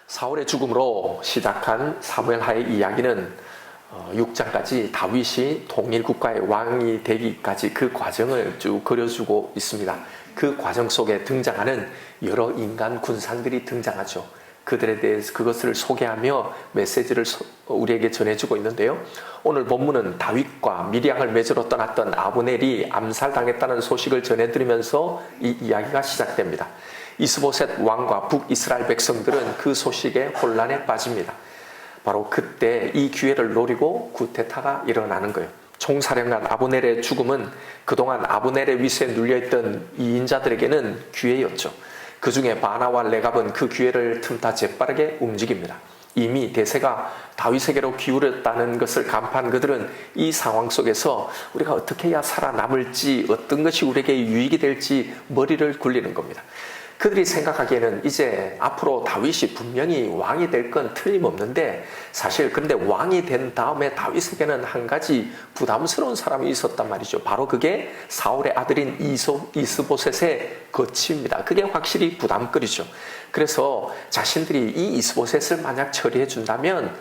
사울의 죽음으로 시작한 사무엘하의 이야기는 6장까지 다윗이 통일국가의 왕이 되기까지 그 과정을 쭉 그려주고 있습니다. 그 과정 속에 등장하는 여러 인간 군상들이 등장하죠. 그들에 대해서 그것을 소개하며 메시지를 우리에게 전해주고 있는데요. 오늘 본문은 다윗과 미리앙을 맺으러 떠났던 아브넬이 암살당했다는 소식을 전해드리면서 이 이야기가 시작됩니다. 이스보셋 왕과 북이스라엘 백성들은 그 소식에 혼란에 빠집니다. 바로 그때 이 기회를 노리고 쿠데타가 일어나는 거예요. 총사령관 아브넬의 죽음은 그동안 아브넬의 위세에 눌려있던 이인자들에게는 기회였죠. 그 중에 바나와 레갑은 그 기회를 틈타 재빠르게 움직입니다. 이미 대세가 다윗에게로 기울었다는 것을 간파한 그들은 이 상황 속에서 우리가 어떻게 해야 살아남을지, 어떤 것이 우리에게 유익이 될지 머리를 굴리는 겁니다. 그들이 생각하기에는 이제 앞으로 다윗이 분명히 왕이 될 건 틀림없는데, 사실 그런데 왕이 된 다음에 다윗에게는 한 가지 부담스러운 사람이 있었단 말이죠. 바로 그게 사울의 아들인 이스보셋의 거취입니다. 그게 확실히 부담거리죠. 그래서 자신들이 이 이스보셋을 만약 처리해 준다면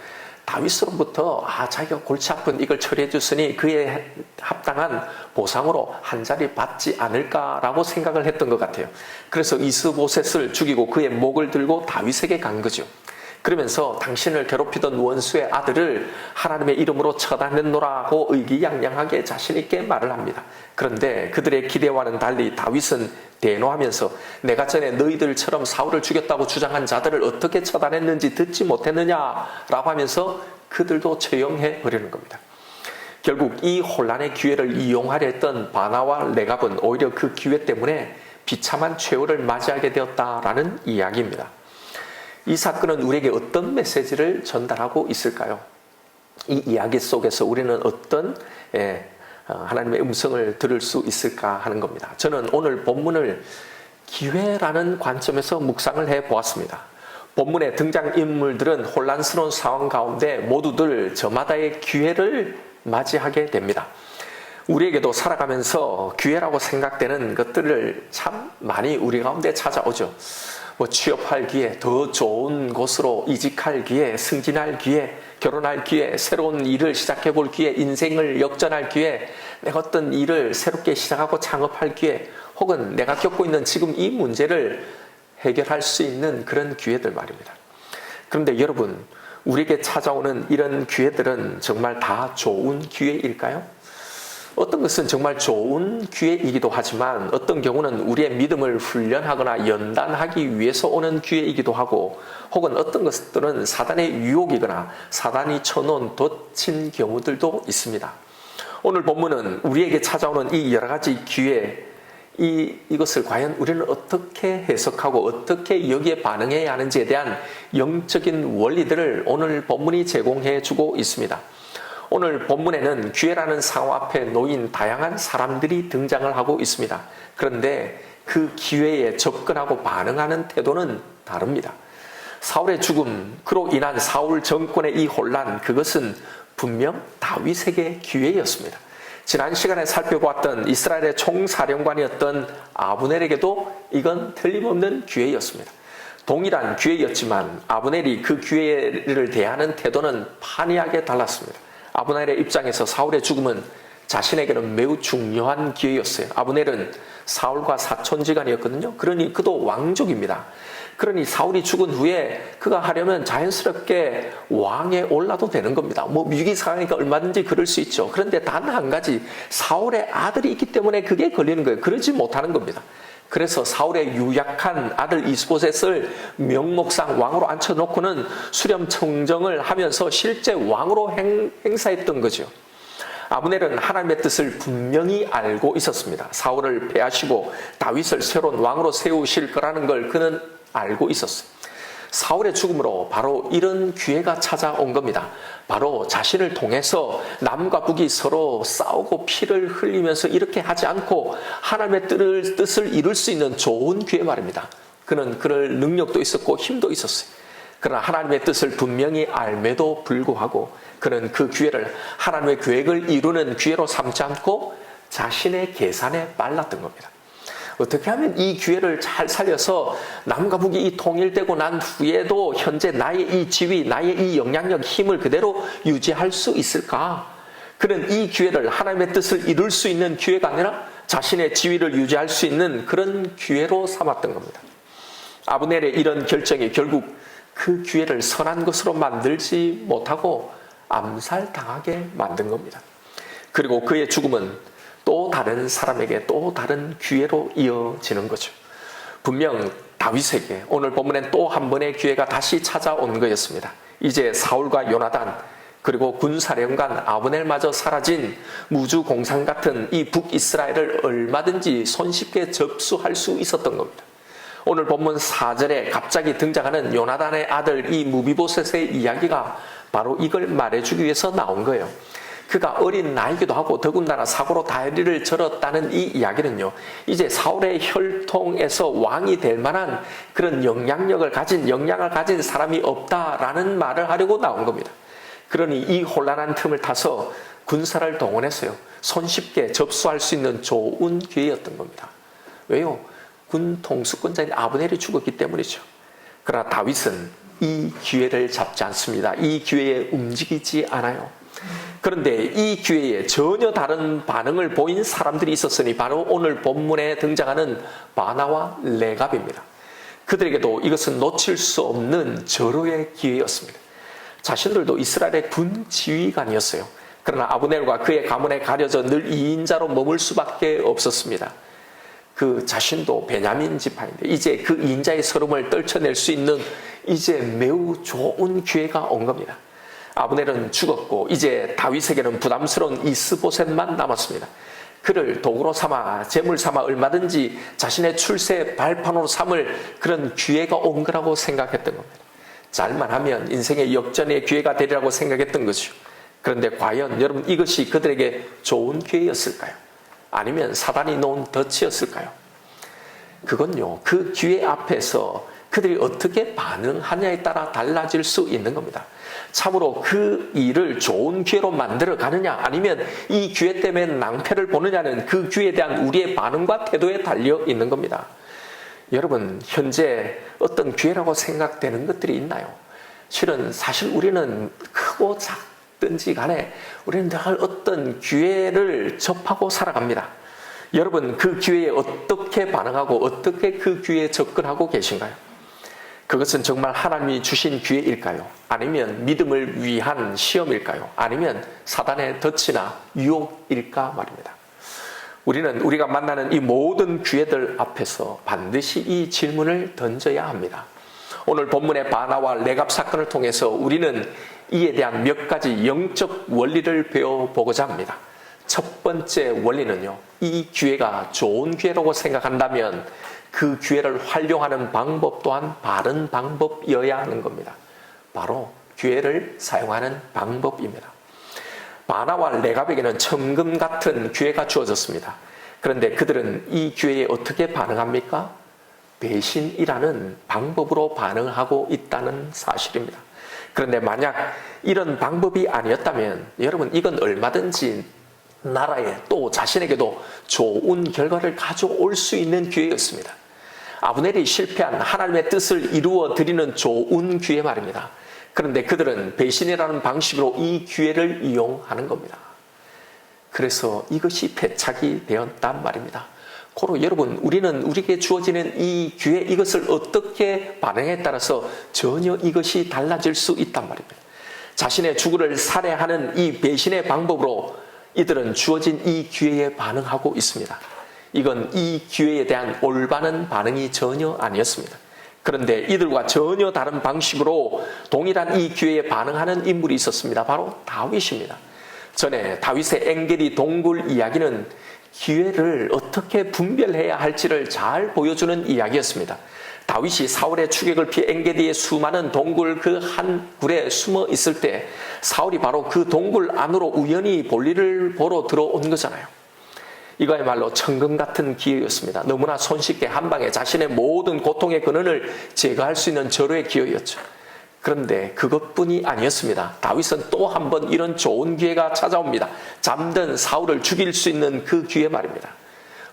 다윗으로부터 자기가 골치 아픈 이걸 처리해 줬으니 그에 합당한 보상으로 한 자리 받지 않을까라고 생각을 했던 것 같아요. 그래서 이스보셋을 죽이고 그의 목을 들고 다윗에게 간 거죠. 그러면서 당신을 괴롭히던 원수의 아들을 하나님의 이름으로 처단했노라고 의기양양하게 자신있게 말을 합니다. 그런데 그들의 기대와는 달리 다윗은 대노하면서 내가 전에 너희들처럼 사울을 죽였다고 주장한 자들을 어떻게 처단했는지 듣지 못했느냐라고 하면서 그들도 처형해 버리는 겁니다. 결국 이 혼란의 기회를 이용하려 했던 바나와 레갑은 오히려 그 기회 때문에 비참한 최후를 맞이하게 되었다라는 이야기입니다. 이 사건은 우리에게 어떤 메시지를 전달하고 있을까요? 이 이야기 속에서 우리는 어떤 하나님의 음성을 들을 수 있을까 하는 겁니다. 저는 오늘 본문을 기회라는 관점에서 묵상을 해보았습니다. 본문의 등장인물들은 혼란스러운 상황 가운데 모두들 저마다의 기회를 맞이하게 됩니다. 우리에게도 살아가면서 기회라고 생각되는 것들을 참 많이 우리 가운데 찾아오죠. 취업할 기회, 더 좋은 곳으로 이직할 기회, 승진할 기회, 결혼할 기회, 새로운 일을 시작해 볼 기회, 인생을 역전할 기회, 내가 어떤 일을 새롭게 시작하고 창업할 기회, 혹은 내가 겪고 있는 지금 이 문제를 해결할 수 있는 그런 기회들 말입니다. 그런데 여러분, 우리에게 찾아오는 이런 기회들은 정말 다 좋은 기회일까요? 어떤 것은 정말 좋은 기회이기도 하지만 어떤 경우는 우리의 믿음을 훈련하거나 연단하기 위해서 오는 기회이기도 하고, 혹은 어떤 것들은 사단의 유혹이거나 사단이 쳐놓은 덫인 경우들도 있습니다. 오늘 본문은 우리에게 찾아오는 이 여러 가지 기회, 이것을 과연 우리는 어떻게 해석하고 어떻게 여기에 반응해야 하는지에 대한 영적인 원리들을 오늘 본문이 제공해 주고 있습니다. 오늘 본문에는 기회라는 상황 앞에 놓인 다양한 사람들이 등장을 하고 있습니다. 그런데 그 기회에 접근하고 반응하는 태도는 다릅니다. 사울의 죽음, 그로 인한 사울 정권의 이 혼란, 그것은 분명 다윗에게 기회였습니다. 지난 시간에 살펴보았던 이스라엘의 총사령관이었던 아브넬에게도 이건 틀림없는 기회였습니다. 동일한 기회였지만 아브넬이 그 기회를 대하는 태도는 판이하게 달랐습니다. 아브넬의 입장에서 사울의 죽음은 자신에게는 매우 중요한 기회였어요. 아브넬은 사울과 사촌지간이었거든요. 그러니 그도 왕족입니다. 그러니 사울이 죽은 후에 그가 하려면 자연스럽게 왕에 올라도 되는 겁니다. 위기상황이니까 얼마든지 그럴 수 있죠. 그런데 단 한 가지, 사울의 아들이 있기 때문에 그게 걸리는 거예요. 그러지 못하는 겁니다. 그래서 사울의 유약한 아들 이스보셋을 명목상 왕으로 앉혀놓고는 수렴청정을 하면서 실제 왕으로 행사했던 거죠. 아브넬은 하나님의 뜻을 분명히 알고 있었습니다. 사울을 패하시고 다윗을 새로운 왕으로 세우실 거라는 걸 그는 알고 있었어요. 사울의 죽음으로 바로 이런 기회가 찾아온 겁니다. 바로 자신을 통해서 남과 북이 서로 싸우고 피를 흘리면서 이렇게 하지 않고 하나님의 뜻을 이룰 수 있는 좋은 기회 말입니다. 그는 그럴 능력도 있었고 힘도 있었어요. 그러나 하나님의 뜻을 분명히 알매도 불구하고 그는 그 기회를 하나님의 계획을 이루는 기회로 삼지 않고 자신의 계산에 빨랐던 겁니다. 어떻게 하면 이 기회를 잘 살려서 남과 북이 이 통일되고 난 후에도 현재 나의 이 지위, 나의 이 영향력, 힘을 그대로 유지할 수 있을까? 그는 이 기회를 하나님의 뜻을 이룰 수 있는 기회가 아니라 자신의 지위를 유지할 수 있는 그런 기회로 삼았던 겁니다. 아브넬의 이런 결정이 결국 그 기회를 선한 것으로 만들지 못하고 암살당하게 만든 겁니다. 그리고 그의 죽음은 또 다른 사람에게 또 다른 기회로 이어지는 거죠. 분명 다윗에게 오늘 본문엔 또 한 번의 기회가 다시 찾아온 거였습니다. 이제 사울과 요나단 그리고 군사령관 아브넬마저 사라진 무주공산 같은 이 북이스라엘을 얼마든지 손쉽게 접수할 수 있었던 겁니다. 오늘 본문 4절에 갑자기 등장하는 요나단의 아들 이 무비보셋의 이야기가 바로 이걸 말해주기 위해서 나온 거예요. 그가 어린 나이기도 하고 더군다나 사고로 다리를 절었다는 이 이야기는요, 이제 사울의 혈통에서 왕이 될 만한 그런 영향을 가진 사람이 없다라는 말을 하려고 나온 겁니다. 그러니 이 혼란한 틈을 타서 군사를 동원했어요. 손쉽게 접수할 수 있는 좋은 기회였던 겁니다. 왜요? 군 통수권자인 아브넬이 죽었기 때문이죠. 그러나 다윗은 이 기회를 잡지 않습니다. 이 기회에 움직이지 않아요. 그런데 이 기회에 전혀 다른 반응을 보인 사람들이 있었으니 바로 오늘 본문에 등장하는 바나와 레갑입니다. 그들에게도 이것은 놓칠 수 없는 절호의 기회였습니다. 자신들도 이스라엘의 군 지휘관이었어요. 그러나 아브넬과 그의 가문에 가려져 늘 2인자로 머물 수밖에 없었습니다. 그 자신도 베냐민 지파인데 이제 그 2인자의 서름을 떨쳐낼 수 있는 이제 매우 좋은 기회가 온 겁니다. 아브넬은 죽었고 이제 다윗에게는 부담스러운 이스보셋만 남았습니다. 그를 도구로 삼아 제물 삼아 얼마든지 자신의 출세 발판으로 삼을 그런 기회가 온 거라고 생각했던 겁니다. 잘만 하면 인생의 역전의 기회가 되리라고 생각했던 거죠. 그런데 과연 여러분 이것이 그들에게 좋은 기회였을까요? 아니면 사단이 놓은 덫이었을까요? 그건요, 그 기회 앞에서 그들이 어떻게 반응하냐에 따라 달라질 수 있는 겁니다. 참으로 그 일을 좋은 기회로 만들어 가느냐 아니면 이 기회 때문에 낭패를 보느냐는 그 기회에 대한 우리의 반응과 태도에 달려 있는 겁니다. 여러분 현재 어떤 기회라고 생각되는 것들이 있나요? 실은 사실 우리는 크고 작든지 간에 우리는 늘 어떤 기회를 접하고 살아갑니다. 여러분 그 기회에 어떻게 반응하고 어떻게 그 기회에 접근하고 계신가요? 그것은 정말 하나님이 주신 기회일까요? 아니면 믿음을 위한 시험일까요? 아니면 사단의 덫이나 유혹일까 말입니다. 우리는 우리가 만나는 이 모든 기회들 앞에서 반드시 이 질문을 던져야 합니다. 오늘 본문의 바나와 레갑 사건을 통해서 우리는 이에 대한 몇 가지 영적 원리를 배워보고자 합니다. 첫 번째 원리는요, 이 기회가 좋은 기회라고 생각한다면 그 기회를 활용하는 방법 또한 바른 방법이어야 하는 겁니다. 바로 기회를 사용하는 방법입니다. 바나와 레갑에게는 천금 같은 기회가 주어졌습니다. 그런데 그들은 이 기회에 어떻게 반응합니까? 배신이라는 방법으로 반응하고 있다는 사실입니다. 그런데 만약 이런 방법이 아니었다면 여러분 이건 얼마든지 나라에 또 자신에게도 좋은 결과를 가져올 수 있는 기회였습니다. 아브넬이 실패한 하나님의 뜻을 이루어 드리는 좋은 기회 말입니다. 그런데 그들은 배신이라는 방식으로 이 기회를 이용하는 겁니다. 그래서 이것이 패착이 되었단 말입니다. 고로 여러분 우리는 우리에게 주어지는 이 기회 이것을 어떻게 반응에 따라서 전혀 이것이 달라질 수 있단 말입니다. 자신의 주구를 살해하는 이 배신의 방법으로 이들은 주어진 이 기회에 반응하고 있습니다. 이건 이 기회에 대한 올바른 반응이 전혀 아니었습니다. 그런데 이들과 전혀 다른 방식으로 동일한 이 기회에 반응하는 인물이 있었습니다. 바로 다윗입니다. 전에 다윗의 엥게리 동굴 이야기는 기회를 어떻게 분별해야 할지를 잘 보여주는 이야기였습니다. 다윗이 사울의 추격을 피해 엥게디의 수많은 동굴 그 한 굴에 숨어 있을 때 사울이 바로 그 동굴 안으로 우연히 볼일을 보러 들어온 거잖아요. 이거야말로 천금 같은 기회였습니다. 너무나 손쉽게 한 방에 자신의 모든 고통의 근원을 제거할 수 있는 절호의 기회였죠. 그런데 그것뿐이 아니었습니다. 다윗은 또 한 번 이런 좋은 기회가 찾아옵니다. 잠든 사울을 죽일 수 있는 그 기회 말입니다.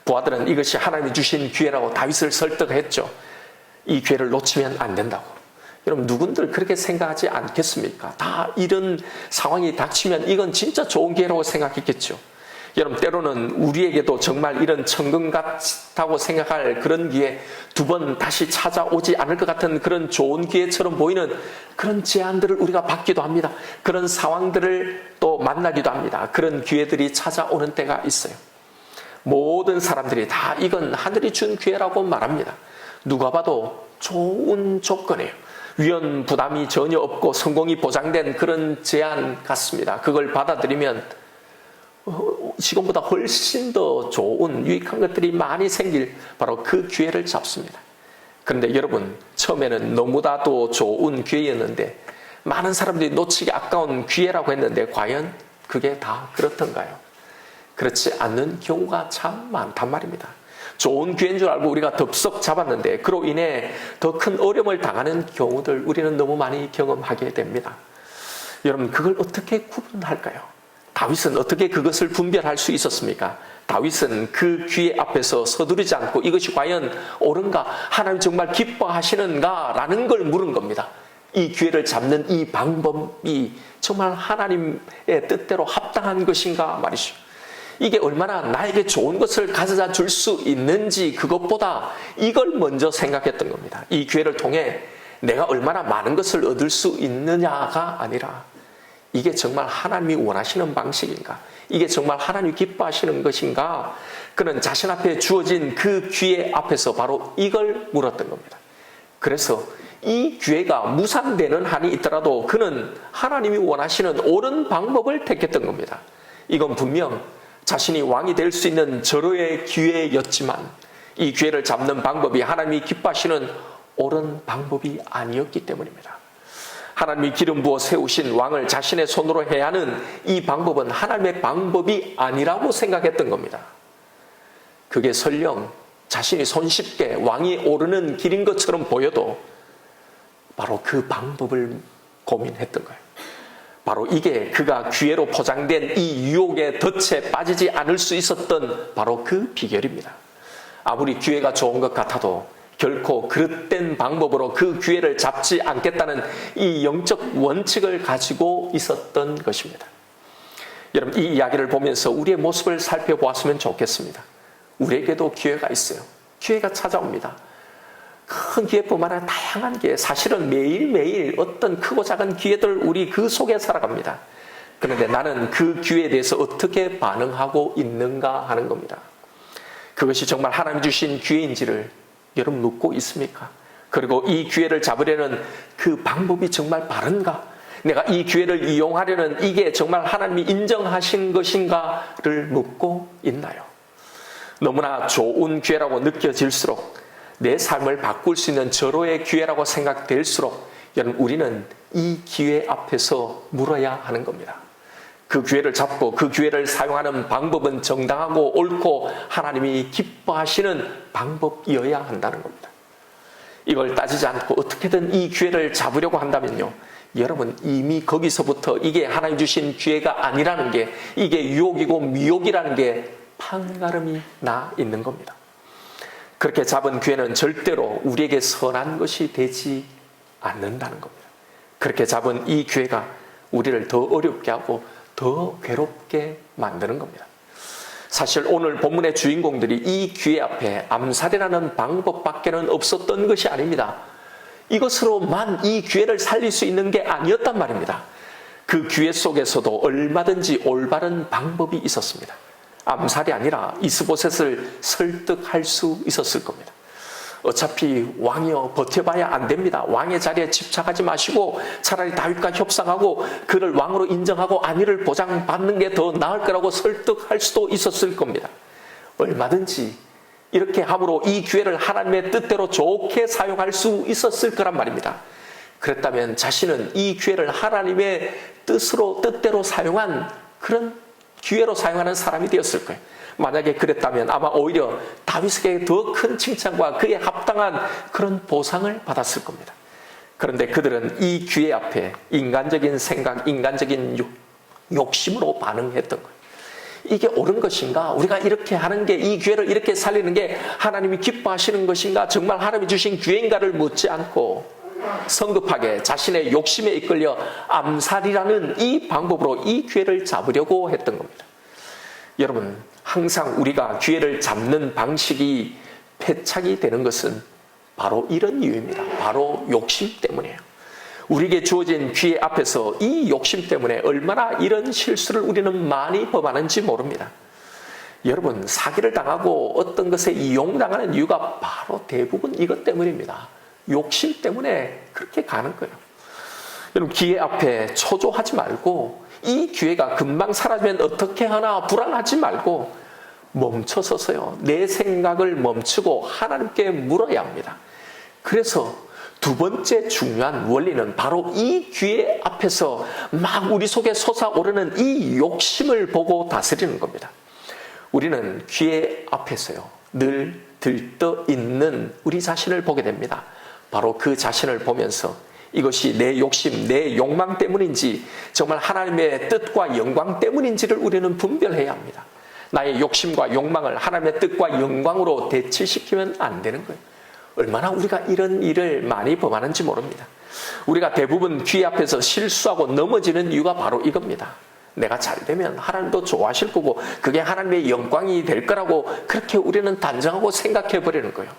부하들은 이것이 하나님이 주신 기회라고 다윗을 설득했죠. 이 기회를 놓치면 안 된다고. 여러분, 누군들 그렇게 생각하지 않겠습니까? 다 이런 상황이 닥치면 이건 진짜 좋은 기회라고 생각했겠죠. 여러분, 때로는 우리에게도 정말 이런 천금 같다고 생각할 그런 기회, 두 번 다시 찾아오지 않을 것 같은 그런 좋은 기회처럼 보이는 그런 제안들을 우리가 받기도 합니다. 그런 상황들을 또 만나기도 합니다. 그런 기회들이 찾아오는 때가 있어요. 모든 사람들이 다 이건 하늘이 준 기회라고 말합니다. 누가 봐도 좋은 조건이에요. 위험 부담이 전혀 없고 성공이 보장된 그런 제안 같습니다. 그걸 받아들이면 지금보다 훨씬 더 좋은 유익한 것들이 많이 생길 바로 그 기회를 잡습니다. 그런데 여러분, 처음에는 너무나도 좋은 기회였는데 많은 사람들이 놓치기 아까운 기회라고 했는데 과연 그게 다 그렇던가요? 그렇지 않는 경우가 참 많단 말입니다. 좋은 기회인 줄 알고 우리가 덥석 잡았는데 그로 인해 더 큰 어려움을 당하는 경우들 우리는 너무 많이 경험하게 됩니다. 여러분, 그걸 어떻게 구분할까요? 다윗은 어떻게 그것을 분별할 수 있었습니까? 다윗은 그 기회 앞에서 서두르지 않고 이것이 과연 옳은가? 하나님 정말 기뻐하시는가? 라는 걸 물은 겁니다. 이 기회를 잡는 이 방법이 정말 하나님의 뜻대로 합당한 것인가 말이죠. 이게 얼마나 나에게 좋은 것을 가져다 줄 수 있는지 그것보다 이걸 먼저 생각했던 겁니다. 이 기회를 통해 내가 얼마나 많은 것을 얻을 수 있느냐가 아니라 이게 정말 하나님이 원하시는 방식인가? 이게 정말 하나님이 기뻐하시는 것인가? 그는 자신 앞에 주어진 그 기회 앞에서 바로 이걸 물었던 겁니다. 그래서 이 기회가 무산되는 한이 있더라도 그는 하나님이 원하시는 옳은 방법을 택했던 겁니다. 이건 분명 자신이 왕이 될 수 있는 절호의 기회였지만 이 기회를 잡는 방법이 하나님이 기뻐하시는 옳은 방법이 아니었기 때문입니다. 하나님이 기름 부어 세우신 왕을 자신의 손으로 해야 하는 이 방법은 하나님의 방법이 아니라고 생각했던 겁니다. 그게 설령 자신이 손쉽게 왕이 오르는 길인 것처럼 보여도 바로 그 방법을 고민했던 거예요. 바로 이게 그가 기회로 포장된 이 유혹의 덫에 빠지지 않을 수 있었던 바로 그 비결입니다. 아무리 기회가 좋은 것 같아도 결코 그릇된 방법으로 그 기회를 잡지 않겠다는 이 영적 원칙을 가지고 있었던 것입니다. 여러분, 이 이야기를 보면서 우리의 모습을 살펴보았으면 좋겠습니다. 우리에게도 기회가 있어요. 기회가 찾아옵니다. 큰 기회뿐만 아니라 다양한 기회, 사실은 매일매일 어떤 크고 작은 기회들 우리 그 속에 살아갑니다. 그런데 나는 그 기회에 대해서 어떻게 반응하고 있는가 하는 겁니다. 그것이 정말 하나님이 주신 기회인지를 여러분 묻고 있습니까? 그리고 이 기회를 잡으려는 그 방법이 정말 바른가? 내가 이 기회를 이용하려는 이게 정말 하나님이 인정하신 것인가를 묻고 있나요? 너무나 좋은 기회라고 느껴질수록 내 삶을 바꿀 수 있는 절호의 기회라고 생각될수록 여러분, 우리는 이 기회 앞에서 물어야 하는 겁니다. 그 기회를 잡고 그 기회를 사용하는 방법은 정당하고 옳고 하나님이 기뻐하시는 방법이어야 한다는 겁니다. 이걸 따지지 않고 어떻게든 이 기회를 잡으려고 한다면요, 여러분 이미 거기서부터 이게 하나님 주신 기회가 아니라는 게, 이게 유혹이고 미혹이라는 게 판가름이 나 있는 겁니다. 그렇게 잡은 기회는 절대로 우리에게 선한 것이 되지 않는다는 겁니다. 그렇게 잡은 이 기회가 우리를 더 어렵게 하고 더 괴롭게 만드는 겁니다. 사실 오늘 본문의 주인공들이 이 기회 앞에 암살이라는 방법밖에는 없었던 것이 아닙니다. 이것으로만 이 기회를 살릴 수 있는 게 아니었단 말입니다. 그 기회 속에서도 얼마든지 올바른 방법이 있었습니다. 암살이 아니라 이스보셋을 설득할 수 있었을 겁니다. 어차피 왕이요, 버텨봐야 안 됩니다. 왕의 자리에 집착하지 마시고 차라리 다윗과 협상하고 그를 왕으로 인정하고 안위를 보장받는 게 더 나을 거라고 설득할 수도 있었을 겁니다. 얼마든지 이렇게 함으로 이 기회를 하나님의 뜻대로 좋게 사용할 수 있었을 거란 말입니다. 그랬다면 자신은 이 기회를 하나님의 뜻대로 사용한 그런 기회로 사용하는 사람이 되었을 거예요. 만약에 그랬다면 아마 오히려 다윗에게 더 큰 칭찬과 그에 합당한 그런 보상을 받았을 겁니다. 그런데 그들은 이 기회 앞에 인간적인 생각, 인간적인 욕심으로 반응했던 거예요. 이게 옳은 것인가? 우리가 이렇게 하는 게, 이 기회를 이렇게 살리는 게 하나님이 기뻐하시는 것인가? 정말 하나님이 주신 기회인가를 묻지 않고 성급하게 자신의 욕심에 이끌려 암살이라는 이 방법으로 이 기회를 잡으려고 했던 겁니다. 여러분, 항상 우리가 기회를 잡는 방식이 패착이 되는 것은 바로 이런 이유입니다. 바로 욕심 때문이에요. 우리에게 주어진 기회 앞에서 이 욕심 때문에 얼마나 이런 실수를 우리는 많이 범하는지 모릅니다. 여러분, 사기를 당하고 어떤 것에 이용당하는 이유가 바로 대부분 이것 때문입니다. 욕심 때문에 그렇게 가는 거예요. 여러분, 기회 앞에 초조하지 말고 이 기회가 금방 사라지면 어떻게 하나 불안하지 말고 멈춰서서요, 내 생각을 멈추고 하나님께 물어야 합니다. 그래서 두 번째 중요한 원리는 바로 이 기회 앞에서 막 우리 속에 솟아오르는 이 욕심을 보고 다스리는 겁니다. 우리는 기회 앞에서요, 늘 들떠 있는 우리 자신을 보게 됩니다. 바로 그 자신을 보면서 이것이 내 욕심, 내 욕망 때문인지 정말 하나님의 뜻과 영광 때문인지를 우리는 분별해야 합니다. 나의 욕심과 욕망을 하나님의 뜻과 영광으로 대치시키면 안 되는 거예요. 얼마나 우리가 이런 일을 많이 범하는지 모릅니다. 우리가 대부분 기회 앞에서 실수하고 넘어지는 이유가 바로 이겁니다. 내가 잘 되면 하나님도 좋아하실 거고 그게 하나님의 영광이 될 거라고 그렇게 우리는 단정하고 생각해 버리는 거예요.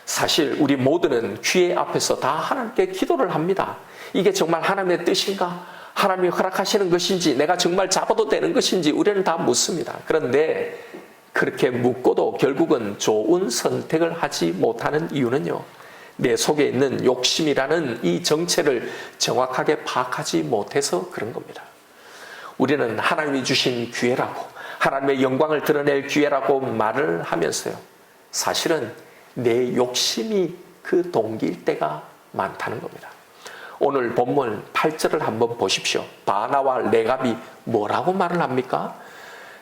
사실 우리 모두는 기회 앞에서 다 하나님께 기도를 합니다. 이게 정말 하나님의 뜻인가? 하나님이 허락하시는 것인지, 내가 정말 잡아도 되는 것인지 우리는 다 묻습니다. 그런데 그렇게 묻고도 결국은 좋은 선택을 하지 못하는 이유는요, 내 속에 있는 욕심이라는 이 정체를 정확하게 파악하지 못해서 그런 겁니다. 우리는 하나님이 주신 기회라고, 하나님의 영광을 드러낼 기회라고 말을 하면서요, 사실은 내 욕심이 그 동기일 때가 많다는 겁니다. 오늘 본문 8절을 한번 보십시오. 바나와 레갑이 뭐라고 말을 합니까?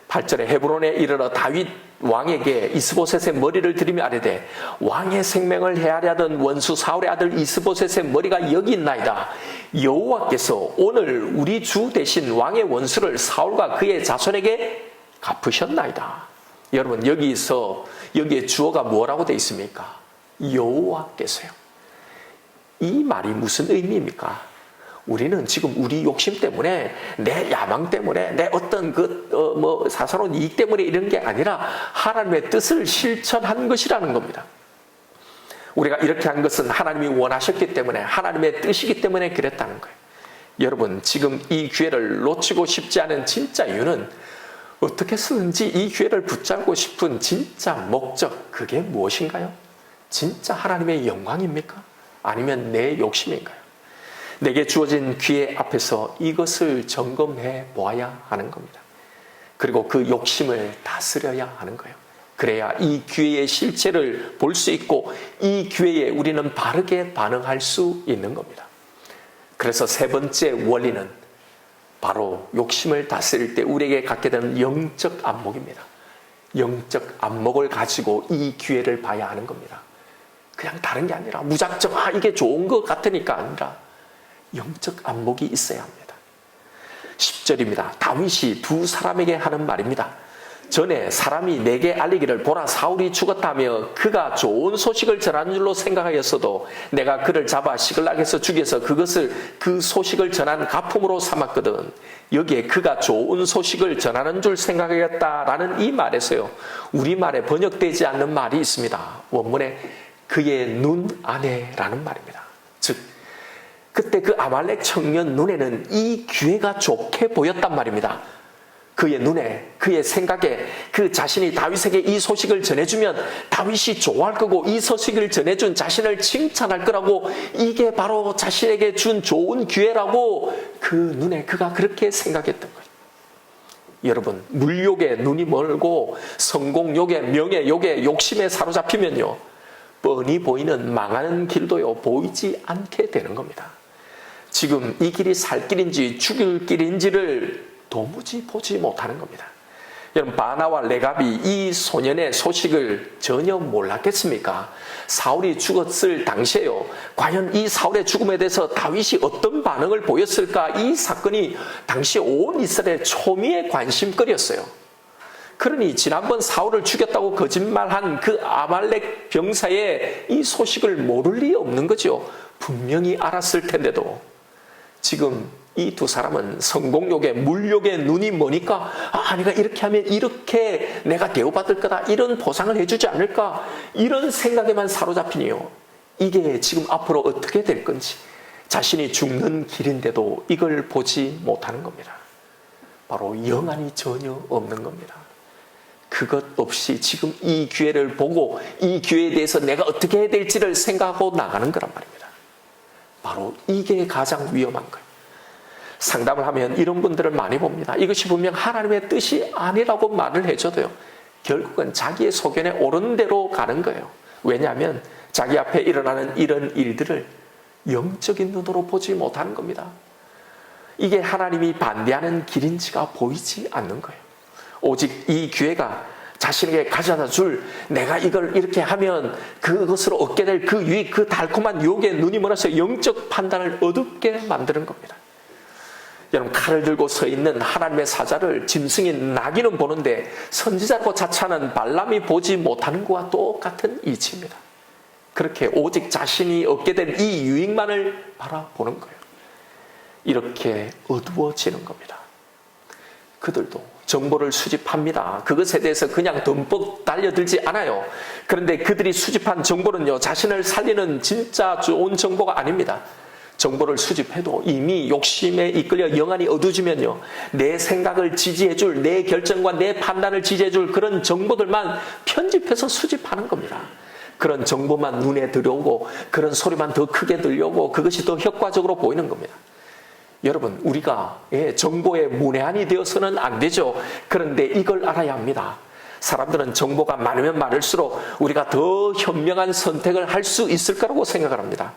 8절에 헤브론에 이르러 다윗 왕에게 이스보셋의 머리를 들이며 아뢰되 왕의 생명을 헤아려던 원수 사울의 아들 이스보셋의 머리가 여기 있나이다. 여호와께서 오늘 우리 주 대신 왕의 원수를 사울과 그의 자손에게 갚으셨나이다. 여러분, 여기에 주어가 뭐라고 되어 있습니까? 여호와께서요. 이 말이 무슨 의미입니까? 우리는 지금 우리 욕심 때문에, 내 야망 때문에, 내 어떤 사사로운 이익 때문에 이런 게 아니라 하나님의 뜻을 실천한 것이라는 겁니다. 우리가 이렇게 한 것은 하나님이 원하셨기 때문에, 하나님의 뜻이기 때문에 그랬다는 거예요. 여러분, 지금 이 기회를 놓치고 싶지 않은 진짜 이유는 어떻게 쓰는지 이 기회를 붙잡고 싶은 진짜 목적, 그게 무엇인가요? 진짜 하나님의 영광입니까? 아니면 내 욕심인가요? 내게 주어진 기회 앞에서 이것을 점검해 보아야 하는 겁니다. 그리고 그 욕심을 다스려야 하는 거예요. 그래야 이 기회의 실체를 볼 수 있고 이 기회에 우리는 바르게 반응할 수 있는 겁니다. 그래서 세 번째 원리는 바로 욕심을 다스릴 때 우리에게 갖게 되는 영적 안목입니다. 영적 안목을 가지고 이 기회를 봐야 하는 겁니다. 그냥 다른 게 아니라 무작정 이게 좋은 것 같으니까 아니라 영적 안목이 있어야 합니다. 10절입니다. 다윗이 두 사람에게 하는 말입니다. 전에 사람이 내게 알리기를 보라 사울이 죽었다며 그가 좋은 소식을 전하는 줄로 생각하였어도 내가 그를 잡아 시글락에서 죽여서 그 소식을 전한 가품으로 삼았거든. 여기에 그가 좋은 소식을 전하는 줄 생각하였다라는 이 말에서요, 우리말에 번역되지 않는 말이 있습니다. 원문에 그의 눈 안에라는 말입니다. 즉 그때 그 아말렉 청년 눈에는 이 기회가 좋게 보였단 말입니다. 그의 눈에, 그의 생각에 그 자신이 다윗에게 이 소식을 전해주면 다윗이 좋아할 거고 이 소식을 전해준 자신을 칭찬할 거라고, 이게 바로 자신에게 준 좋은 기회라고 그 눈에 그가 그렇게 생각했던 거예요. 여러분, 물욕에 눈이 멀고 성공욕에, 명예욕에, 욕심에 사로잡히면요, 뻔히 보이는 망하는 길도요 보이지 않게 되는 겁니다. 지금 이 길이 살 길인지 죽을 길인지를 도무지 보지 못하는 겁니다. 여러분, 바나와 레갑이 이 소년의 소식을 전혀 몰랐겠습니까? 사울이 죽었을 당시에요, 과연 이 사울의 죽음에 대해서 다윗이 어떤 반응을 보였을까? 이 사건이 당시 온 이스라엘 초미의 관심거리였어요. 그러니 지난번 사울을 죽였다고 거짓말한 그 아말렉 병사의 이 소식을 모를 리 없는 거죠. 분명히 알았을 텐데도 지금 이 두 사람은 성공욕에 물욕에 눈이 머니까 내가 이렇게 하면 이렇게 내가 대우받을 거다, 이런 보상을 해주지 않을까, 이런 생각에만 사로잡히니요. 이게 지금 앞으로 어떻게 될 건지, 자신이 죽는 길인데도 이걸 보지 못하는 겁니다. 바로 영안이 전혀 없는 겁니다. 그것 없이 지금 이 기회를 보고 이 기회에 대해서 내가 어떻게 해야 될지를 생각하고 나가는 거란 말입니다. 바로 이게 가장 위험한 거예요. 상담을 하면 이런 분들을 많이 봅니다. 이것이 분명 하나님의 뜻이 아니라고 말을 해줘도요, 결국은 자기의 소견에 옳은 대로 가는 거예요. 왜냐하면 자기 앞에 일어나는 이런 일들을 영적인 눈으로 보지 못하는 겁니다. 이게 하나님이 반대하는 길인지가 보이지 않는 거예요. 오직 이 기회가 자신에게 가져다 줄, 내가 이걸 이렇게 하면 그것으로 얻게 될 그 유익, 그 달콤한 유혹에 눈이 멀어서 영적 판단을 어둡게 만드는 겁니다. 여러분, 칼을 들고 서 있는 하나님의 사자를 짐승이 나귀는 보는데 선지자라고 자처하는 발람이 보지 못하는 것과 똑같은 이치입니다. 그렇게 오직 자신이 얻게 될 이 유익만을 바라보는 거예요. 이렇게 어두워지는 겁니다. 그들도 정보를 수집합니다. 그것에 대해서 그냥 덤뻑 달려들지 않아요. 그런데 그들이 수집한 정보는요, 자신을 살리는 진짜 좋은 정보가 아닙니다. 정보를 수집해도 이미 욕심에 이끌려 영안이 어두워지면요, 내 생각을 지지해줄, 내 결정과 내 판단을 지지해줄 그런 정보들만 편집해서 수집하는 겁니다. 그런 정보만 눈에 들어오고 그런 소리만 더 크게 들려오고 그것이 더 효과적으로 보이는 겁니다. 여러분, 우리가 정보에 문외한이 되어서는 안 되죠. 그런데 이걸 알아야 합니다. 사람들은 정보가 많으면 많을수록 우리가 더 현명한 선택을 할 수 있을 거라고 생각을 합니다.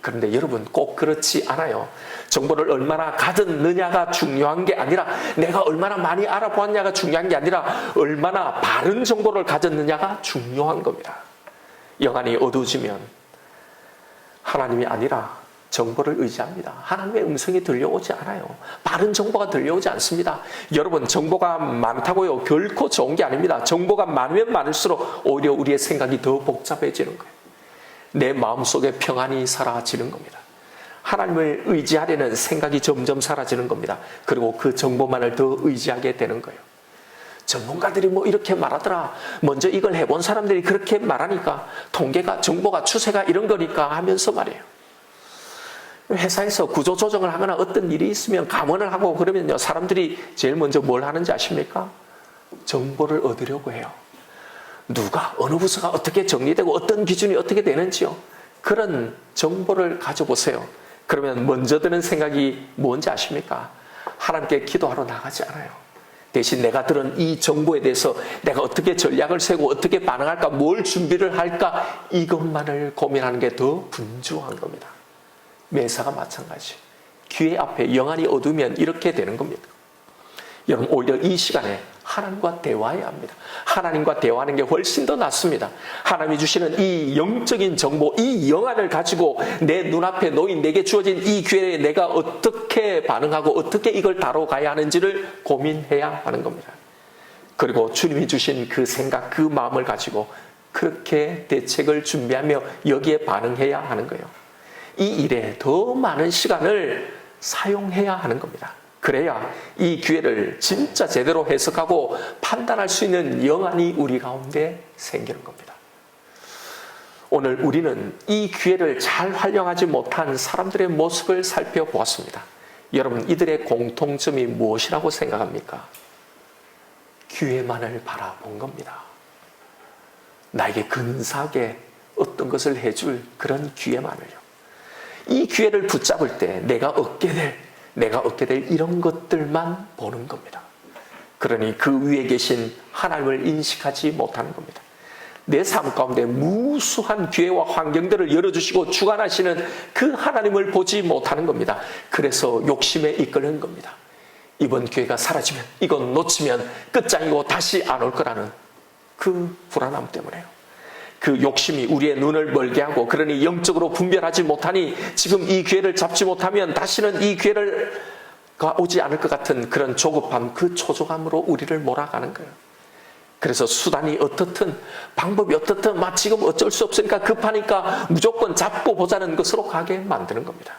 그런데 여러분, 꼭 그렇지 않아요. 정보를 얼마나 가졌느냐가 중요한 게 아니라, 내가 얼마나 많이 알아보았냐가 중요한 게 아니라, 얼마나 바른 정보를 가졌느냐가 중요한 겁니다. 영안이 어두워지면 하나님이 아니라 정보를 의지합니다. 하나님의 음성이 들려오지 않아요. 바른 정보가 들려오지 않습니다. 여러분, 정보가 많다고요, 결코 좋은 게 아닙니다. 정보가 많으면 많을수록 오히려 우리의 생각이 더 복잡해지는 거예요. 내 마음속에 평안이 사라지는 겁니다. 하나님을 의지하려는 생각이 점점 사라지는 겁니다. 그리고 그 정보만을 더 의지하게 되는 거예요. 전문가들이 뭐 이렇게 말하더라, 먼저 이걸 해본 사람들이 그렇게 말하니까, 통계가, 정보가, 추세가 이런 거니까 하면서 말이에요. 회사에서 구조조정을 하거나 어떤 일이 있으면 감원을 하고 그러면요, 사람들이 제일 먼저 뭘 하는지 아십니까? 정보를 얻으려고 해요. 누가, 어느 부서가 어떻게 정리되고 어떤 기준이 어떻게 되는지요, 그런 정보를 가져보세요. 그러면 먼저 드는 생각이 뭔지 아십니까? 하나님께 기도하러 나가지 않아요. 대신 내가 들은 이 정보에 대해서 내가 어떻게 전략을 세고 어떻게 반응할까, 뭘 준비를 할까, 이것만을 고민하는 게 더 분주한 겁니다. 매사가 마찬가지. 귀에 앞에 영안이 어두우면 이렇게 되는 겁니다. 여러분, 오히려 이 시간에 하나님과 대화해야 합니다. 하나님과 대화하는 게 훨씬 더 낫습니다. 하나님이 주시는 이 영적인 정보, 이 영안을 가지고 내 눈앞에 놓인, 내게 주어진 이 기회에 내가 어떻게 반응하고 어떻게 이걸 다뤄가야 하는지를 고민해야 하는 겁니다. 그리고 주님이 주신 그 생각, 그 마음을 가지고 그렇게 대책을 준비하며 여기에 반응해야 하는 거예요. 이 일에 더 많은 시간을 사용해야 하는 겁니다. 그래야 이 기회를 진짜 제대로 해석하고 판단할 수 있는 영안이 우리 가운데 생기는 겁니다. 오늘 우리는 이 기회를 잘 활용하지 못한 사람들의 모습을 살펴보았습니다. 여러분, 이들의 공통점이 무엇이라고 생각합니까? 기회만을 바라본 겁니다. 나에게 근사하게 어떤 것을 해줄 그런 기회만을요. 이 기회를 붙잡을 때 내가 얻게 될 이런 것들만 보는 겁니다. 그러니 그 위에 계신 하나님을 인식하지 못하는 겁니다. 내 삶 가운데 무수한 기회와 환경들을 열어주시고 주관하시는 그 하나님을 보지 못하는 겁니다. 그래서 욕심에 이끌는 겁니다. 이번 기회가 사라지면, 이건 놓치면 끝장이고 다시 안 올 거라는 그 불안함 때문에요. 그 욕심이 우리의 눈을 멀게 하고, 그러니 영적으로 분별하지 못하니 지금 이 기회를 잡지 못하면 다시는 이 기회가 오지 않을 것 같은 그런 조급함, 그 초조함으로 우리를 몰아가는 거예요. 그래서 수단이 어떻든 방법이 어떻든 막 지금 어쩔 수 없으니까 급하니까 무조건 잡고 보자는 것으로 가게 만드는 겁니다.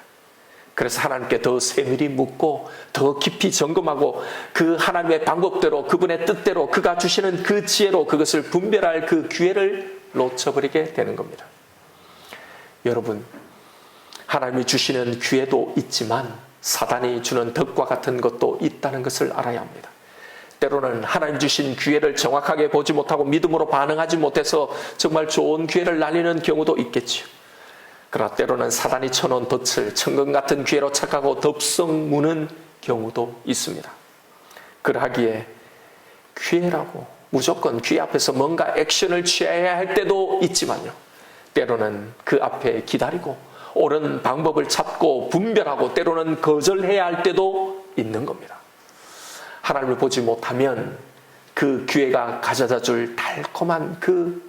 그래서 하나님께 더 세밀히 묻고 더 깊이 점검하고 그 하나님의 방법대로 그분의 뜻대로 그가 주시는 그 지혜로 그것을 분별할 그 기회를 놓쳐버리게 되는 겁니다. 여러분, 하나님이 주시는 기회도 있지만 사단이 주는 덕과 같은 것도 있다는 것을 알아야 합니다. 때로는 하나님 주신 기회를 정확하게 보지 못하고 믿음으로 반응하지 못해서 정말 좋은 기회를 날리는 경우도 있겠지요. 그러나 때로는 사단이 쳐놓은 덫을 천금 같은 기회로 착각하고 덥석 무는 경우도 있습니다. 그러하기에 기회라고 무조건 기회 앞에서 뭔가 액션을 취해야 할 때도 있지만요, 때로는 그 앞에 기다리고 옳은 방법을 찾고 분별하고 때로는 거절해야 할 때도 있는 겁니다. 하나님을 보지 못하면 그 기회가 가져다 줄 달콤한 그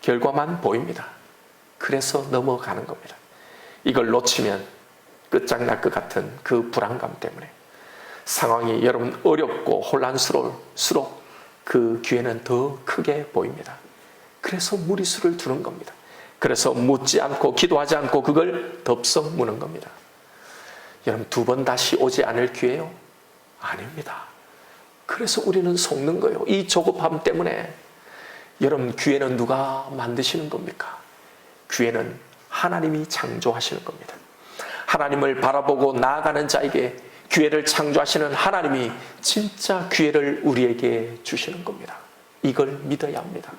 결과만 보입니다. 그래서 넘어가는 겁니다. 이걸 놓치면 끝장날 것 같은 그 불안감 때문에 상황이 여러분 어렵고 혼란스러울수록 그 기회는 더 크게 보입니다. 그래서 무리수를 두는 겁니다. 그래서 묻지 않고 기도하지 않고 그걸 덥석 무는 겁니다. 여러분, 두 번 다시 오지 않을 기회요? 아닙니다. 그래서 우리는 속는 거예요. 이 조급함 때문에. 여러분, 기회는 누가 만드시는 겁니까? 기회는 하나님이 창조하시는 겁니다. 하나님을 바라보고 나아가는 자에게 기회를 창조하시는 하나님이 진짜 기회를 우리에게 주시는 겁니다. 이걸 믿어야 합니다.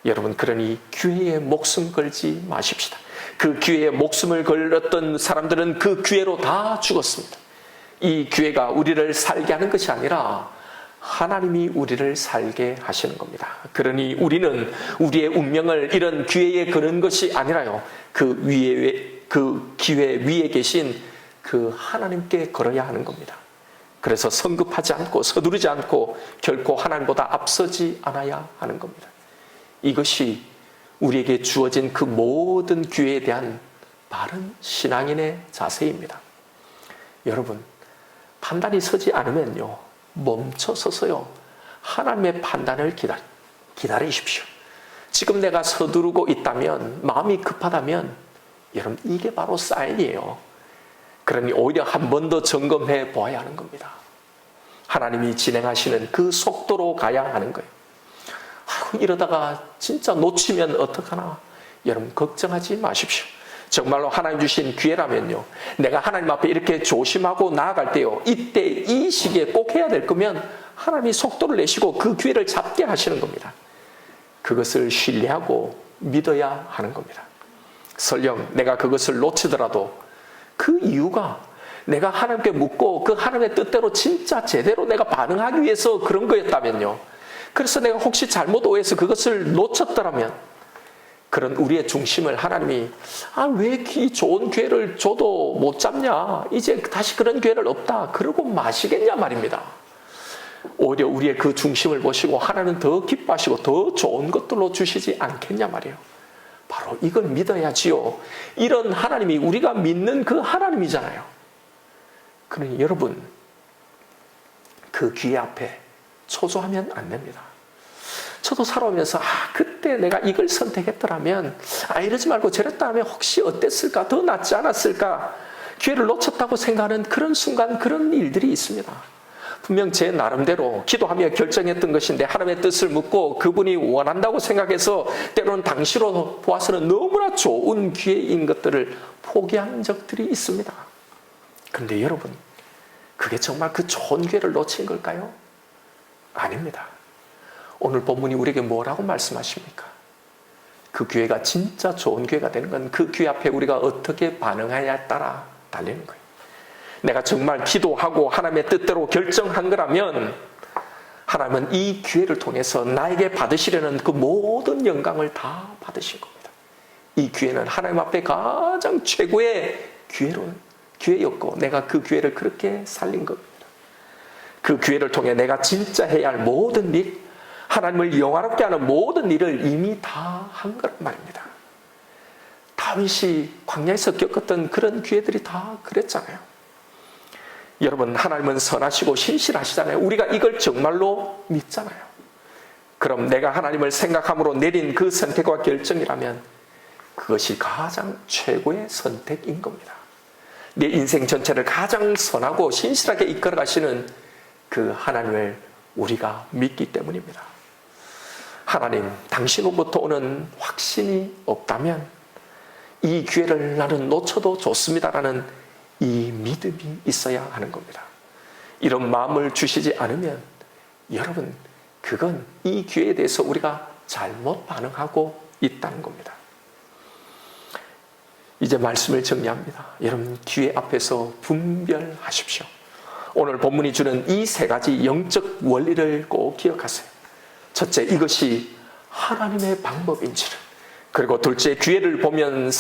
여러분, 그러니 기회에 목숨 걸지 마십시다. 그 기회에 목숨을 걸었던 사람들은 그 기회로 다 죽었습니다. 이 기회가 우리를 살게 하는 것이 아니라 하나님이 우리를 살게 하시는 겁니다. 그러니 우리는 우리의 운명을 이런 기회에 거는 것이 아니라요, 그 기회 위에 계신 그 하나님께 걸어야 하는 겁니다. 그래서 성급하지 않고 서두르지 않고 결코 하나님보다 앞서지 않아야 하는 겁니다. 이것이 우리에게 주어진 그 모든 기회에 대한 바른 신앙인의 자세입니다. 여러분, 판단이 서지 않으면요, 멈춰서서요, 하나님의 판단을 기다리십시오. 지금 내가 서두르고 있다면, 마음이 급하다면, 여러분, 이게 바로 사인이에요. 그러니 오히려 한 번 더 점검해 보아야 하는 겁니다. 하나님이 진행하시는 그 속도로 가야 하는 거예요. 이러다가 진짜 놓치면 어떡하나? 여러분, 걱정하지 마십시오. 정말로 하나님 주신 기회라면요, 내가 하나님 앞에 이렇게 조심하고 나아갈 때요, 이때 이 시기에 꼭 해야 될 거면 하나님이 속도를 내시고 그 기회를 잡게 하시는 겁니다. 그것을 신뢰하고 믿어야 하는 겁니다. 설령 내가 그것을 놓치더라도 그 이유가 내가 하나님께 묻고 그 하나님의 뜻대로 진짜 제대로 내가 반응하기 위해서 그런 거였다면요, 그래서 내가 혹시 잘못 오해해서 그것을 놓쳤더라면, 그런 우리의 중심을 하나님이 왜 이 좋은 기회를 줘도 못 잡냐, 이제 다시 그런 기회를 없다, 그러고 마시겠냐 말입니다. 오히려 우리의 그 중심을 보시고 하나님은 더 기뻐하시고 더 좋은 것들로 주시지 않겠냐 말이에요. 바로 이걸 믿어야지요. 이런 하나님이 우리가 믿는 그 하나님이잖아요. 그러니 여러분, 그 기회 앞에 초조하면 안 됩니다. 저도 살아오면서 그때 내가 이걸 선택했더라면, 이러지 말고 저랬다면 혹시 어땠을까, 더 낫지 않았을까, 기회를 놓쳤다고 생각하는 그런 순간, 그런 일들이 있습니다. 분명 제 나름대로 기도하며 결정했던 것인데 하나님의 뜻을 묻고 그분이 원한다고 생각해서 때로는 당시로 보아서는 너무나 좋은 기회인 것들을 포기한 적들이 있습니다. 그런데 여러분, 그게 정말 그 좋은 기회를 놓친 걸까요? 아닙니다. 오늘 본문이 우리에게 뭐라고 말씀하십니까? 그 기회가 진짜 좋은 기회가 되는 건 그 기회 앞에 우리가 어떻게 반응하냐에 따라 달리는 거예요. 내가 정말 기도하고 하나님의 뜻대로 결정한 거라면 하나님은 이 기회를 통해서 나에게 받으시려는 그 모든 영광을 다 받으신 겁니다. 이 기회는 하나님 앞에 가장 최고의 기회였고 내가 그 기회를 그렇게 살린 겁니다. 그 기회를 통해 내가 진짜 해야 할 모든 일, 하나님을 영화롭게 하는 모든 일을 이미 다 한 거란 말입니다. 다윗이 광야에서 겪었던 그런 기회들이 다 그랬잖아요. 여러분, 하나님은 선하시고 신실하시잖아요. 우리가 이걸 정말로 믿잖아요. 그럼 내가 하나님을 생각함으로 내린 그 선택과 결정이라면 그것이 가장 최고의 선택인 겁니다. 내 인생 전체를 가장 선하고 신실하게 이끌어 가시는 그 하나님을 우리가 믿기 때문입니다. 하나님, 당신으로부터 오는 확신이 없다면 이 기회를 나는 놓쳐도 좋습니다라는 이 믿음이 있어야 하는 겁니다. 이런 마음을 주시지 않으면 여러분, 그건 이 기회에 대해서 우리가 잘못 반응하고 있다는 겁니다. 이제 말씀을 정리합니다. 여러분, 기회 앞에서 분별하십시오. 오늘 본문이 주는 이 세 가지 영적 원리를 꼭 기억하세요. 첫째, 이것이 하나님의 방법인지를, 그리고 둘째, 기회를 보면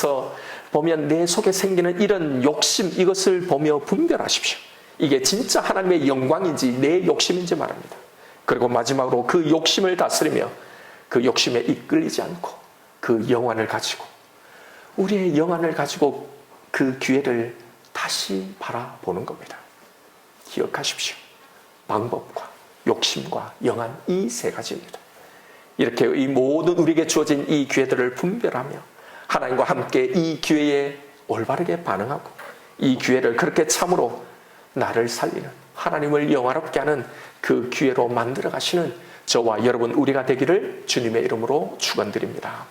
내 속에 생기는 이런 욕심, 이것을 보며 분별하십시오. 이게 진짜 하나님의 영광인지 내 욕심인지 말합니다. 그리고 마지막으로 그 욕심을 다스리며 그 욕심에 이끌리지 않고 그 영안을 가지고, 우리의 영안을 가지고 그 기회를 다시 바라보는 겁니다. 기억하십시오. 방법과 욕심과 영안, 이 세 가지입니다. 이렇게 이 모든 우리에게 주어진 이 기회들을 분별하며 하나님과 함께 이 기회에 올바르게 반응하고 이 기회를 그렇게 참으로 나를 살리는, 하나님을 영화롭게 하는 그 기회로 만들어 가시는 저와 여러분, 우리가 되기를 주님의 이름으로 축원드립니다.